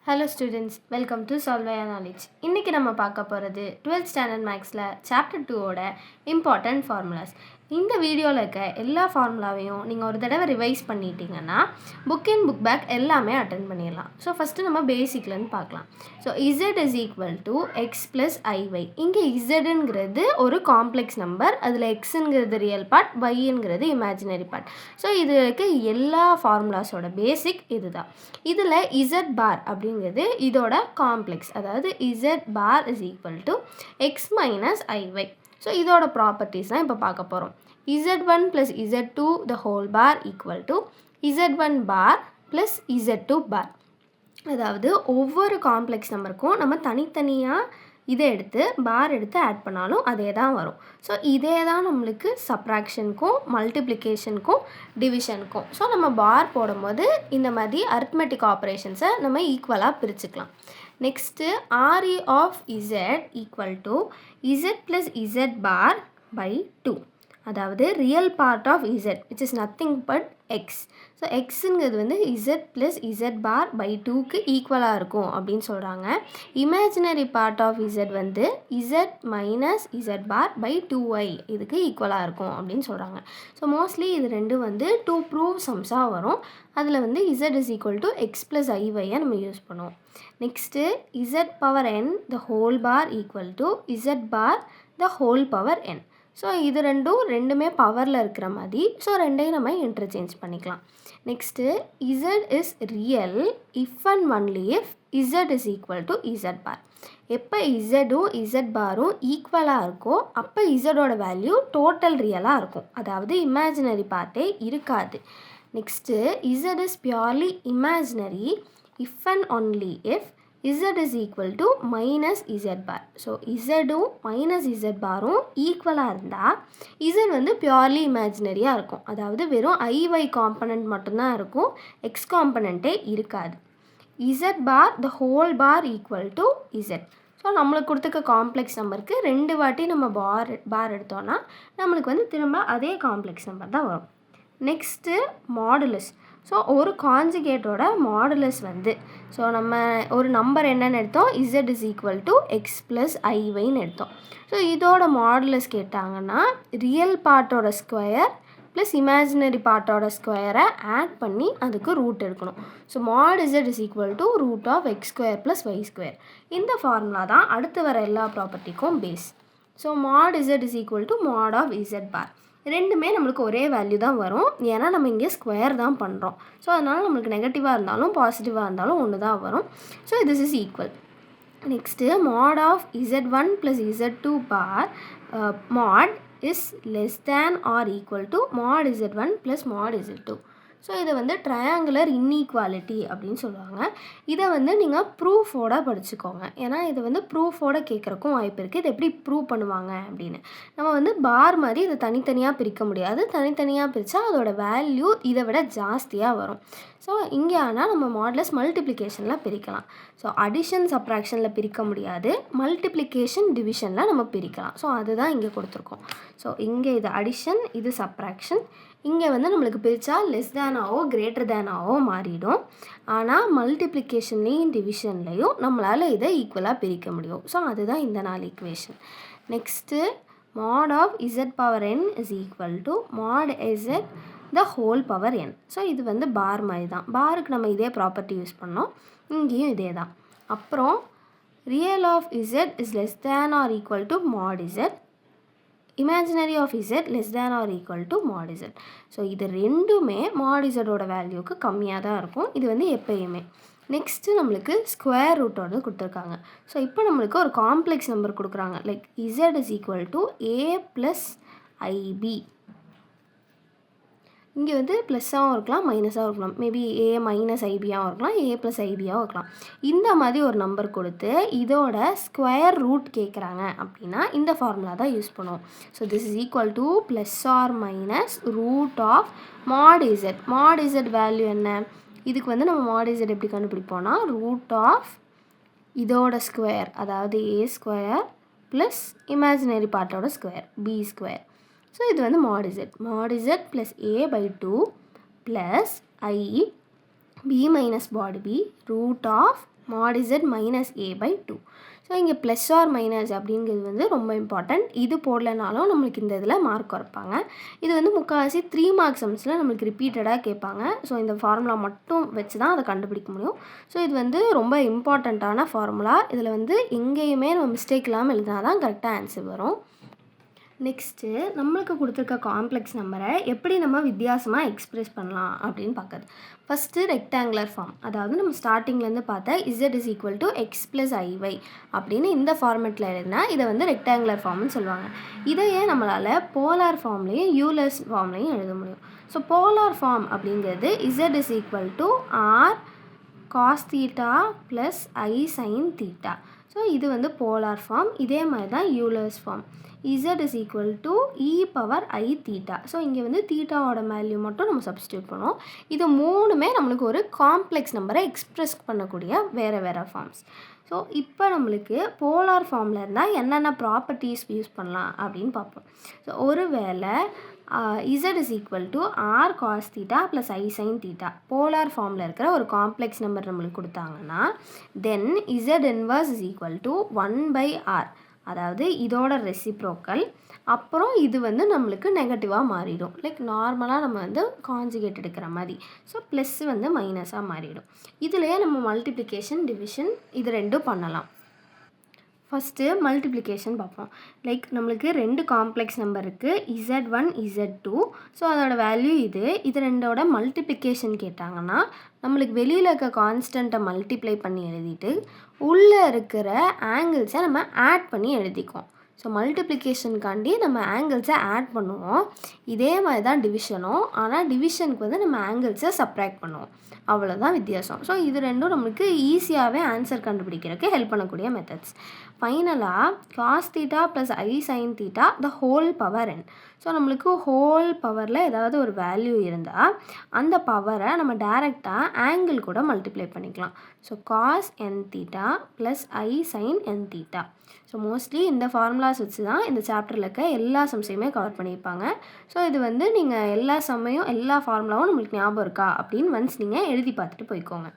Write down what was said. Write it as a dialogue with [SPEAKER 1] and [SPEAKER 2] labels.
[SPEAKER 1] Hello students, welcome to Solve Your Knowledge. இன்னைக்கு நம்ம பார்க்க போகிறது 12th ஸ்டாண்டர்ட் மேக்ஸில் சாப்டர் 2ஓட இம்பார்ட்டன்ட் ஃபார்முலாஸ். இந்த வீடியோவில் இருக்க எல்லா ஃபார்முலாவையும் நீங்கள் ஒரு தடவை ரிவைஸ் பண்ணிட்டீங்கன்னா புக் அண்ட் புக் பேக் எல்லாமே அட்டென்ட் பண்ணிடலாம். ஸோ ஃபஸ்ட்டு நம்ம பேசிக்லேருந்து பார்க்கலாம். So Z is equal to X plus i y. இங்கே இசடுங்கிறது ஒரு காம்ப்ளெக்ஸ் நம்பர், அதில் எக்ஸுங்கிறது ரியல் பார்ட், ஒய்ங்கிறது இமேஜினரி பார்ட். ஸோ இது இருக்க எல்லா ஃபார்முலாஸோட பேசிக் இதுதான். இதில் இசட் பார் அப்படிங்கிறது இதோட காம்ப்ளெக்ஸ், அதாவது Z bar is equal to X minus I Y. So இதோட ப்ராப்பர்ட்டிஸ் தான் இப்போ பார்க்க போகிறோம். z1 plus z2 the whole bar equal to z1 bar plus z2 bar. அதாவது ஒவ்வொரு காம்ப்ளெக்ஸ் நம்பருக்கும் நம்ம தனித்தனியாக இதை எடுத்து பார் எடுத்து ஆட் பண்ணாலும் அதே தான் வரும். ஸோ இதே தான் நம்மளுக்கு சப்ராக்ஷனுக்கும் மல்டிப்ளிகேஷனுக்கும் டிவிஷனுக்கும். ஸோ நம்ம பார் போடும்போது இந்த மாதிரி அரித்மெட்டிக் ஆப்ரேஷன்ஸை நம்ம ஈக்குவலாக பிரிச்சுக்கலாம். Next RE of Z equal to Z plus Z bar by 2. அதாவது real part of Z which is nothing but X. So எக்ஸுங்கிறது வந்து Z plus Z bar by 2க்கு ஈக்குவலாக இருக்கும் அப்படின்னு சொல்கிறாங்க. இமேஜினரி பார்ட் ஆஃப் Z வந்து Z minus Z bar by 2y இதுக்கு ஈக்குவலாக இருக்கும் அப்படின்னு சொல்கிறாங்க. ஸோ மோஸ்ட்லி இது ரெண்டும் வந்து டூ ப்ரூவ் சம்ஸாக வரும். அதில் வந்து Z is equal to X plus ஐஒய்யை நம்ம யூஸ் பண்ணுவோம். Next Z power n the whole bar equal to Z bar the whole power n. So இது ரெண்டுமே பவரில் இருக்கிற மாதிரி, ஸோ ரெண்டையும் நம்ம இன்டர்சேஞ்ச் பண்ணிக்கலாம். Next Z is real if and only if Z is equal to Z பார். எப்போ இசடும் Z பாரும் ஈக்குவலாக இருக்கோ அப்போ இசடோட வேல்யூ டோட்டல் ரியலாக இருக்கும், அதாவது இமேஜினரி பார்ட்டே இருக்காது. Next Z is purely imaginary if and only if Z is equal to minus Z bar. So இசடும் மைனஸ் Z பாரும் ஈக்குவலாக இருந்தால் Z வந்து பியூர்லி இமேஜினரியாக இருக்கும், அதாவது வெறும் ஐஒய் காம்பனண்ட் மட்டும்தான் இருக்கும், எக்ஸ் காம்பனண்ட்டே இருக்காது. Z bar the whole bar equal to Z. So நம்மளுக்கு கொடுத்துக்க காம்ப்ளெக்ஸ் நம்பருக்கு 2 வாட்டி நம்ம பார் எடுத்தோன்னா நம்மளுக்கு வந்து திரும்ப அதே காம்ப்ளெக்ஸ் நம்பர் தான் வரும். Next modulus. ஸோ ஒரு கான்ஜுகேட்டோட மாடுலஸ் வந்து, ஸோ நம்ம ஒரு நம்பர் என்னென்னு எடுத்தோம், Z is equal to X plus ஐஒய்ன்னு எடுத்தோம். ஸோ இதோட மாடுலஸ் கேட்டாங்கன்னா ரியல் பார்ட்டோட ஸ்கொயர் ப்ளஸ் இமேஜினரி பார்ட்டோட ஸ்கொயரை ஆட் பண்ணி அதுக்கு ரூட் எடுக்கணும். So mod Z is equal to root of X square plus Y square. இந்த ஃபார்முலா தான் அடுத்து வர எல்லா ப்ராப்பர்ட்டிக்கும் base. So mod Z is equal to mod of Z bar. ரெண்டுமே நம்மளுக்கு ஒரே வேல்யூ தான் வரும், ஏன்னா நம்ம இங்கே ஸ்கொயர் தான் பண்ணுறோம். ஸோ அதனால் நம்மளுக்கு நெகட்டிவாக இருந்தாலும் பாசிட்டிவாக இருந்தாலும் ஒன்று தான் வரும். So this is equal. Next mod of Z1 plus Z2 bar mod is less than or equal to mod Z1 plus mod Z2. So இதை வந்து ட்ரையாங்குலர் இன்ஈக்வாலிட்டி அப்படின்னு சொல்லுவாங்க. இதை வந்து நீங்கள் ப்ரூஃபோட படிச்சுக்கோங்க, ஏன்னா இதை வந்து ப்ரூஃபோட கேட்குறக்கும் வாய்ப்பு இருக்குது. இது எப்படி ப்ரூவ் பண்ணுவாங்க அப்படின்னு, நம்ம வந்து பார் மாதிரி இதை தனித்தனியாக பிரிக்க முடியாது, தனித்தனியாக பிரித்தா அதோட வேல்யூ இதை விட ஜாஸ்தியாக வரும். ஸோ இங்கே ஆனால் நம்ம மாடுலஸ் மல்டிப்ளிகேஷனில் பிரிக்கலாம். ஸோ அடிஷன் சப்ராக்ஷனில் பிரிக்க முடியாது, மல்டிப்ளிகேஷன் டிவிஷனில் நம்ம பிரிக்கலாம். ஸோ அதுதான் இங்கே கொடுத்துருக்கோம். ஸோ இங்கே இது அடிஷன், இது சப்ராக்ஷன். இங்கே வந்து நம்மளுக்கு பிரித்தா லெஸ் தேனாவோ கிரேட்டர் தேனாவோ மாறிடும், ஆனால் மல்டிப்ளிகேஷன்லேயும் டிவிஷன்லேயும் நம்மளால் இதை ஈக்குவலாக பிரிக்க முடியும். ஸோ அதுதான் இந்த 4 equation. Next mod of Z power n is equal to mod Z the whole power n. So இது வந்து பார் மாதிரி தான், பாருக்கு நம்ம இதே ப்ராப்பர்ட்டி யூஸ் பண்ணோம், இங்கேயும் இதே தான். அப்புறம் real of Z is less than or equal to mod Z, imaginary of Z less than or equal to mod Z. So இது ரெண்டுமே மாட் Zோட வேல்யூக்கு கம்மியாக தான் இருக்கும், இது வந்து எப்பயுமே. நெக்ஸ்ட்டு நம்மளுக்கு ஸ்கொயர் ரூட்டோடு கொடுத்துருக்காங்க. ஸோ இப்போ நம்மளுக்கு ஒரு காம்ப்ளெக்ஸ் நம்பர் கொடுக்குறாங்க, like Z is equal to A plus IB. இங்கே வந்து ப்ளஸ்ஸாகவும் இருக்கலாம் மைனஸாகவும் இருக்கலாம், மேபி A மைனஸ் ஐபியாகவும் இருக்கலாம், A ப்ளஸ் ஐபியாகவும் இருக்கலாம். இந்த மாதிரி ஒரு நம்பர் கொடுத்து இதோட ஸ்கொயர் ரூட் கேட்குறாங்க அப்படின்னா இந்த ஃபார்முலா தான் யூஸ் பண்ணுவோம். So this is equal to plus or minus root of mod Z. Mod Z value என்ன, இதுக்கு வந்து நம்ம மாட் Z எப்படி கண்டுபிடிப்போம்னா ரூட் ஆஃப் இதோட ஸ்கொயர், அதாவது A ஸ்கொயர் ப்ளஸ் இமேஜினரி பார்ட்டோட ஸ்கொயர் B ஸ்கொயர். ஸோ இது வந்து mod Z plus A by 2 plus I B minus mod B root of mod z minus a by 2. So இங்கே plus or minus அப்படிங்கிறது வந்து ரொம்ப important. இது போடலைனாலும் நம்மளுக்கு இந்த இதில் மார்க் குறைப்பாங்க. இது வந்து முக்கால்வாசி 3 மார்க் சம்ஸில் நம்மளுக்கு ரிப்பீட்டடாக கேட்பாங்க. ஸோ இந்த ஃபார்முலா மட்டும் வச்சு தான் அதை கண்டுபிடிக்க முடியும். ஸோ இது வந்து ரொம்ப இம்பார்ட்டண்ட்டான ஃபார்முலா. இதில் வந்து எங்கேயுமே நம்ம மிஸ்டேக் இல்லாமல் எழுதினா தான் கரெக்டாக ஆன்சர் வரும். நெக்ஸ்ட்டு நம்மளுக்கு கொடுத்துருக்க காம்ப்ளெக்ஸ் நம்பரை எப்படி நம்ம வித்தியாசமாக எக்ஸ்ப்ரெஸ் பண்ணலாம் அப்படின்னு பார்க்குறது. ஃபஸ்ட்டு ரெக்டாங்குலர் ஃபார்ம், அதாவது நம்ம ஸ்டார்டிங்லேருந்து பார்த்தா z is equal to X plus ஐஒய் அப்படின்னு இந்த ஃபார்மெட்டில் எழுதினா இதை வந்து ரெக்டாங்குலர் ஃபார்ம்னு சொல்லுவாங்க. இதையே நம்மளால் போலார் ஃபார்ம்லேயும் யூலர்ஸ் ஃபார்ம்லேயும் எழுத முடியும். ஸோ போலார் ஃபார்ம் அப்படிங்கிறது z is equal to r cos theta plus i sine theta. So இது வந்து போலார் ஃபார்ம். இதே மாதிரி தான் Euler's form, z is equal to e power I theta. So இங்கே வந்து தீட்டாவோட வேல்யூ மட்டும் நம்ம சப்ஸ்டியூட் பண்ணுவோம். இது மூணுமே நம்மளுக்கு ஒரு காம்ப்ளெக்ஸ் நம்பரை எக்ஸ்ப்ரெஸ் பண்ணக்கூடிய வேறு ஃபார்ம்ஸ். ஸோ இப்போ நம்மளுக்கு போலார் ஃபார்மில் இருந்தால் என்னென்ன ப்ராப்பர்ட்டிஸ் யூஸ் பண்ணலாம் அப்படின்னு பார்ப்போம். ஸோ ஒரு வேளை z is equal to r cos theta plus I sin theta polar ஃபார்மில் இருக்கிற ஒரு காம்ப்ளெக்ஸ் நம்பர் நம்மளுக்கு கொடுத்தாங்கன்னா தென் z inverse is equal to 1 by r, அதாவது இதோட ரெசிப்ரோக்கல். அப்புறம் இது வந்து நம்மளுக்கு நெகட்டிவாக மாறிடும். லைக் நார்மலாக நம்ம வந்து கான்ஜுகேட் எடுக்கிற மாதிரி. ஸோ ப்ளஸ் வந்து மைனஸாக மாறிடும். இதுலேயே நம்ம மல்டிப்ளிகேஷன் டிவிஷன் இது ரெண்டும் பண்ணலாம். ஃபஸ்ட்டு மல்டிப்ளிகேஷன் பார்ப்போம். லைக் நம்மளுக்கு 2 காம்ப்ளெக்ஸ் நம்பர் இருக்குது, z1 z2. ஸோ அதோட வேல்யூ இது ரெண்டோட மல்டிப்ளிகேஷன் கேட்டாங்கன்னா நம்மளுக்கு வெளியில் இருக்க கான்ஸ்டண்ட்டை மல்டிப்ளை பண்ணி எழுதிட்டு உள்ளே இருக்கிற ஆங்கிள்ஸை நம்ம ஆட் பண்ணி எழுதிக்குவோம். ஸோ மல்டிப்ளிகேஷனுக்காண்டி நம்ம ஆங்கிள்ஸை ஆட் பண்ணுவோம். இதே மாதிரி தான் டிவிஷனும், ஆனால் டிவிஷனுக்கு வந்து நம்ம ஆங்கிள்ஸை சப்ராக்ட் பண்ணுவோம். அவ்வளோதான் வித்தியாசம். ஸோ இது ரெண்டும் நம்மளுக்கு ஈஸியாகவே ஆன்சர் கண்டுபிடிக்கிறதுக்கு ஹெல்ப் பண்ணக்கூடிய மெத்தட்ஸ். ஃபைனலாக cos theta plus i sine theta the whole power n. So நம்மளுக்கு ஹோல் பவரில் ஏதாவது ஒரு வேல்யூ இருந்தால் அந்த பவரை நம்ம டைரெக்டாக ஆங்கிள் கூட மல்டிப்ளை பண்ணிக்கலாம். So cos n theta plus i sine n theta. So mostly இந்த ஃபார்முலாஸ் வச்சு தான் இந்த சாப்டரில் இருக்க எல்லா சம்ஸையுமே கவர் பண்ணியிருப்பாங்க. ஸோ இது வந்து நீங்கள் எல்லா ஃபார்முலாவும் நம்மளுக்கு ஞாபகம் இருக்கா அப்படின்னு ஒன்ஸ் நீங்கள் எழுதி பார்த்துட்டு போய்க்கோங்க.